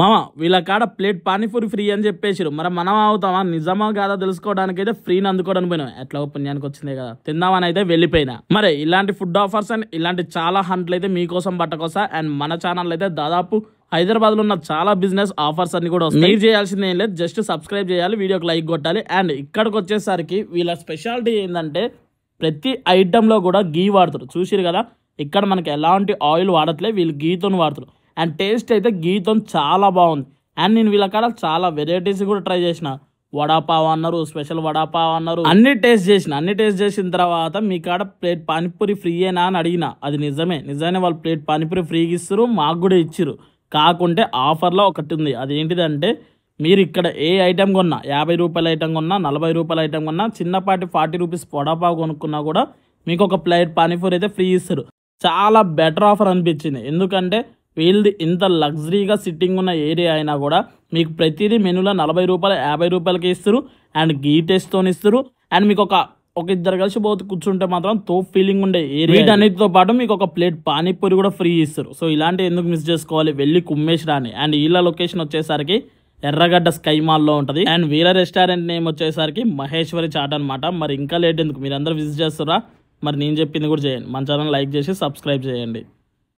మామ వీళ్ళ కాడ ప్లేట్ పానీపూరి ఫ్రీ అని చెప్పేసారు. మరి మనం అవుతామా నిజమా కాదా తెలుసుకోవడానికి అయితే ఫ్రీని అందుకోవడానికి పోయినా ఎట్లా పుణ్యానికి వచ్చిందే కదా తిందామని అయితే వెళ్ళిపోయినా. మరి ఇలాంటి ఫుడ్ ఆఫర్స్ అండ్ ఇలాంటి చాలా హంట్లు అయితే మీకోసం పట్టకోసా. అండ్ మన ఛానల్ అయితే దాదాపు హైదరాబాద్ లో ఉన్న చాలా బిజినెస్ ఆఫర్స్ అన్ని కూడా వస్తాయి. మీరు చేయాల్సింది ఏం లేదు, జస్ట్ సబ్స్క్రైబ్ చేయాలి, వీడియోకి లైక్ కొట్టాలి. అండ్ ఇక్కడికి వచ్చేసరికి వీళ్ళ స్పెషాలిటీ ఏంటంటే ప్రతి ఐటెంలో కూడా గీ వాడుతారు. చూసిరు కదా ఇక్కడ మనకి ఎలాంటి ఆయిల్ వాడట్లే, వీళ్ళు గీతో వాడుతారు. అండ్ టేస్ట్ అయితే గీతో చాలా బాగుంది. అండ్ నేను వీళ్ళ కాడ చాలా వెరైటీస్ కూడా ట్రై చేసిన. వడాపావ్ అన్నారు, స్పెషల్ వడాపావ్ అన్నారు, అన్ని టేస్ట్ చేసిన తర్వాత మీ కాడ ప్లేట్ పానీపూరి ఫ్రీయేనా అని అడిగిన. అది నిజమే వాళ్ళు ప్లేట్ పానీపూరి ఫ్రీగా ఇస్తారు, మాకు కూడా ఇచ్చిరు. కాకుంటే ఆఫర్లో ఒకటి ఉంది. అదేంటిదంటే మీరు ఇక్కడ ఏ ఐటెం కొన్నా, 50 రూపాయల ఐటెం కొన్నా, 40 రూపాయల ఐటెం కొన్నా, చిన్నపాటి 40 రూపీస్ వడాపావ్ కొనుక్కున్నా కూడా మీకు ఒక ప్లేట్ పానీపూరి అయితే ఫ్రీ ఇస్తారు. చాలా బెటర్ ఆఫర్ అనిపించింది. ఎందుకంటే వీళ్ళది ఇంత లగ్జరీగా సిట్టింగ్ ఉన్న ఏరియా అయినా కూడా మీకు ప్రతిదీ మెనూలో 40 రూపాయలు 50 రూపాయలకి ఇస్తారు. అండ్ గీ టేస్ట్తో ఇస్తారు. అండ్ మీకు ఒక ఇద్దరు కలిసి పోతే కూర్చుంటే మాత్రం తోపు ఫీలింగ్ ఉండే ఏరియా. వీటన్నిటితో పాటు మీకు ఒక ప్లేట్ పానీపూరి కూడా ఫ్రీ ఇస్తారు. సో ఇలాంటి ఎందుకు మిస్ చేసుకోవాలి, వెళ్ళి కుమ్మేసి రాని. అండ్ వీళ్ళ లొకేషన్ వచ్చేసరికి ఎర్రగడ్డ స్కై మాల్లో ఉంటుంది. అండ్ వీళ్ళ రెస్టారెంట్ నేమ్ వచ్చేసరికి మహేశ్వరి చాట్ అనమాట. మరి ఇంకా లేట్ ఎందుకు, మీరందరూ విజిట్ చేస్తారా? మరి నేను చెప్పింది కూడా చేయండి. మన ఛానల్ లైక్ చేసి సబ్స్క్రైబ్ చేయండి.